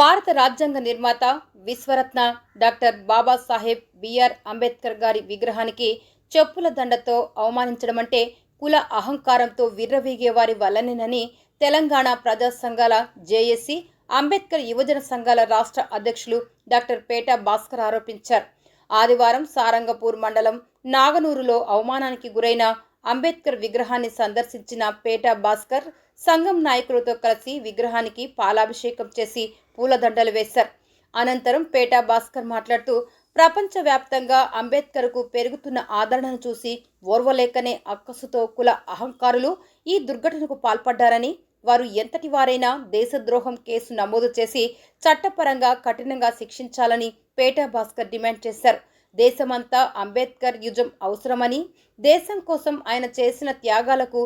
భారత రాజ్యాంగ నిర్మాత విశ్వరత్న డాక్టర్ బాబాసాహెబ్ బిఆర్ అంబేద్కర్ గారి విగ్రహానికి చెప్పుల దండతో అవమానించడం అంటే కుల అహంకారంతో విర్రవీగే వారి వల్లనేనని తెలంగాణ ప్రజా సంఘాల జేఏసీ అంబేద్కర్ యువజన సంఘాల రాష్ట్ర అధ్యక్షులు డాక్టర్ పేట భాస్కర్ ఆరోపించారు. ఆదివారం సారంగపూర్ మండలం నాగనూరులో అవమానానికి గురైన అంబేద్కర్ విగ్రహాన్ని సందర్శించిన పేట భాస్కర్ సంఘం నాయకులతో కలిసి విగ్రహానికి పాలాభిషేకం చేసి పూలదండలు వేశారు. అనంతరం పేట భాస్కర్ మాట్లాడుతూ ప్రపంచవ్యాప్తంగా అంబేద్కర్కు పెరుగుతున్న ఆదరణను చూసి ఓర్వలేకనే అక్కసుతో కుల అహంకారులు ఈ దుర్ఘటనకు పాల్పడ్డారని, వారు ఎంతటి వారైనా దేశద్రోహం కేసు నమోదు చేసి చట్టపరంగా కఠినంగా శిక్షించాలని పేట భాస్కర్ డిమాండ్ చేశారు. దేశమంతా అంబేద్కర్ యుజం అవసరమని, దేశం కోసం ఆయన చేసిన త్యాగాలకు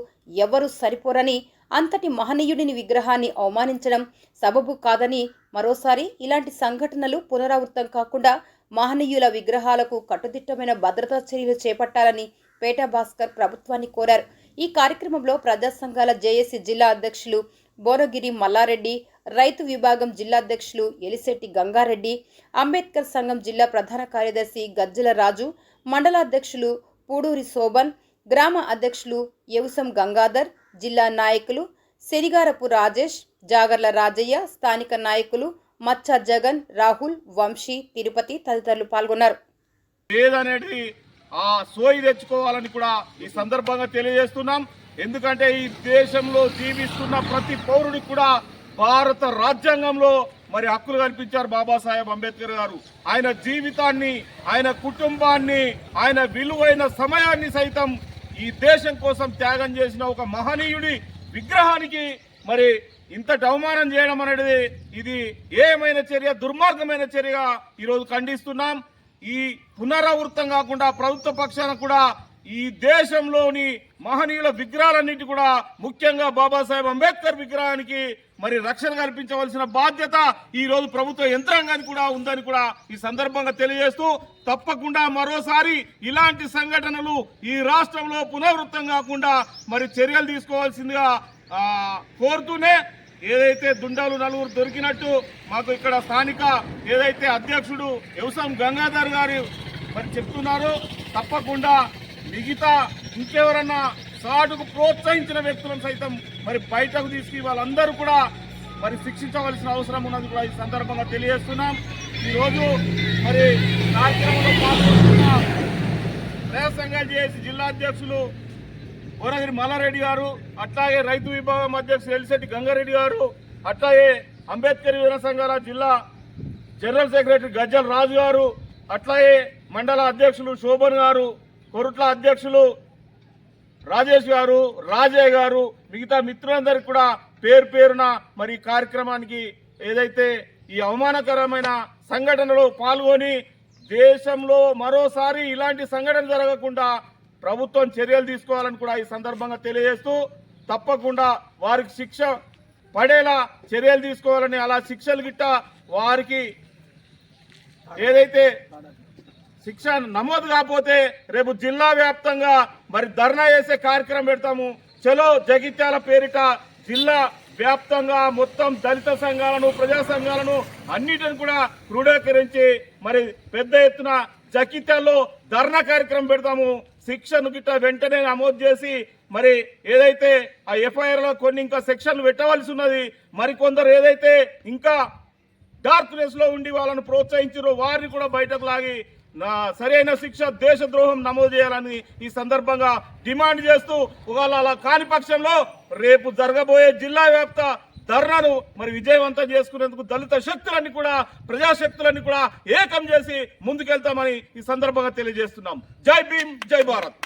ఎవరూ సరిపోరని, అంతటి మహనీయుడిని విగ్రహాన్ని అవమానించడం సబబు కాదని, మరోసారి ఇలాంటి సంఘటనలు పునరావృతం కాకుండా మహనీయుల విగ్రహాలకు కట్టుదిట్టమైన భద్రతా చర్యలు చేపట్టాలని పేట భాస్కర్ ప్రభుత్వాన్ని కోరారు. ఈ కార్యక్రమంలో ప్రజా సంఘాల జేఏసీ జిల్లా అధ్యక్షులు బోనగిరి మల్లారెడ్డి, రైతు విభాగం జిల్లా అధ్యక్షులు ఎలిశెట్టి గంగారెడ్డి, అంబేద్కర్ సంఘం జిల్లా ప్రధాన కార్యదర్శి గజ్జల రాజు, మండల అధ్యక్షులు పూడూరి శోభన్, గ్రామ అధ్యక్షులు యవసం గంగాధర్, జిల్లా నాయకులు శనిగారపు రాజేష్, జాగర్ల రాజయ్య, స్థానిక నాయకులు మచ్చ జగన్, రాహుల్, వంశీ, తిరుపతి తదితరులు పాల్గొన్నారు. సోయి తెచ్చుకోవాలని కూడా ఈ సందర్భంగా తెలియజేస్తున్నాం. ఎందుకంటే ఈ దేశంలో జీవిస్తున్న ప్రతి పౌరుడికి కూడా భారత రాజ్యాంగంలో మరి హక్కులు కల్పించారు బాబాసాహెబ్ అంబేద్కర్ గారు. ఆయన జీవితాన్ని, ఆయన కుటుంబాన్ని, ఆయన విలువైన సమయాన్ని సైతం ఈ దేశం కోసం త్యాగం చేసిన ఒక మహనీయుడి విగ్రహానికి మరి ఇంతటి అవమానం చేయడం అనేది ఇది ఏమైన చర్య, దుర్మార్గమైన చర్యగా ఈరోజు ఖండిస్తున్నాం. ఈ పునరావృతం కాకుండా ప్రభుత్వ పక్షాన కూడా ఈ దేశంలోని మహనీయుల విగ్రహాలన్నింటి కూడా ముఖ్యంగా బాబాసాహెబ్ అంబేద్కర్ విగ్రహానికి మరి రక్షణ కల్పించవలసిన బాధ్యత ఈ రోజు ప్రభుత్వ యంత్రాంగానికి కూడా ఉందని కూడా ఈ సందర్భంగా తెలియజేస్తూ, తప్పకుండా మరోసారి ఇలాంటి సంఘటనలు ఈ రాష్ట్రంలో పునరావృతం కాకుండా మరి చర్యలు తీసుకోవాల్సిందిగా కోరుతూనే, ఏదైతే దుండలు నలుగురు దొరికినట్టు మాకు ఇక్కడ స్థానిక ఏదైతే అధ్యక్షుడు యవసం గంగాధర్ గారు మరి చెప్తున్నారో, తప్పకుండా మిగతా ఇంకెవరన్నా సాటుకు ప్రోత్సహించిన వ్యక్తులను సైతం మరి బయటకు తీసుకు వాళ్ళందరూ కూడా మరి శిక్షించవలసిన అవసరం ఉన్నది కూడా ఈ సందర్భంగా తెలియజేస్తున్నాం. ఈరోజు మరి కార్యక్రమంలో పాల్గొంటున్న ప్రజా సంఘాలు చేసి జిల్లా అధ్యక్షులు బోనగిరి మల్లారెడ్డి గారు, అట్లాగే రైతు విభాగం అధ్యక్షులు ఎలిశెట్టి గంగారెడ్డి గారు, అట్లాగే అంబేద్కర్ యువజన సంఘాల జిల్లా జనరల్ సెక్రటరీ గజ్జల రాజు గారు, అట్లాగే మండల అధ్యక్షులు శోభన్ గారు, కొరుట్ల అధ్యక్షులు రాజేష్ గారు, రాజయ్య గారు, మిగతా మిత్రులందరికీ కూడా పేరు పేరున మరి కార్యక్రమానికి ఏదైతే ఈ అవమానకరమైన సంఘటనలో పాల్గొని దేశంలో మరోసారి ఇలాంటి సంఘటన జరగకుండా ప్రభుత్వం చర్యలు తీసుకోవాలని కూడా ఈ సందర్భంగా తెలియజేస్తూ, తప్పకుండా వారికి శిక్ష పడేలా చర్యలు తీసుకోవాలని, అలా శిక్షలు గిట్ట వారికి ఏదైతే శిక్ష నమోదు కాకపోతే రేపు జిల్లా వ్యాప్తంగా మరి ధర్నా చేసే కార్యక్రమం పెడతాము. చలో జగిత్యాల పేరిట జిల్లా వ్యాప్తంగా మొత్తం దళిత సంఘాలను, ప్రజా సంఘాలను అన్నిటిని కూడా క్రోడీకరించి మరి పెద్ద ఎత్తున జగిత్యాల్లో ధర్నా కార్యక్రమం పెడతాము. శిక్షను గిట్ట వెంటనే నమోదు చేసి మరి ఏదైతే ఆ ఎఫ్ఐఆర్ లో కొన్ని ఇంకా సెక్షన్లు పెట్టవలసి ఉన్నది, మరికొందరు ఏదైతే ఇంకా డార్క్నెస్ లో ఉండి వాళ్ళను ప్రోత్సహించారో వారిని కూడా బయటకు లాగి సరైన శిక్ష, దేశద్రోహం నమోదు చేయాలని ఈ సందర్భంగా డిమాండ్ చేస్తూ, ఒకవేళ అలా కాని పక్షంలో రేపు జరగబోయే జిల్లా వ్యాప్త ధర్నాను మరి విజయవంతం చేసుకునేందుకు దళిత శక్తులన్నీ కూడా, ప్రజాశక్తులన్నీ కూడా ఏకం చేసి ముందుకెళ్తామని ఈ సందర్భంగా తెలియజేస్తున్నాం. జై భీమ్, జై భారత్.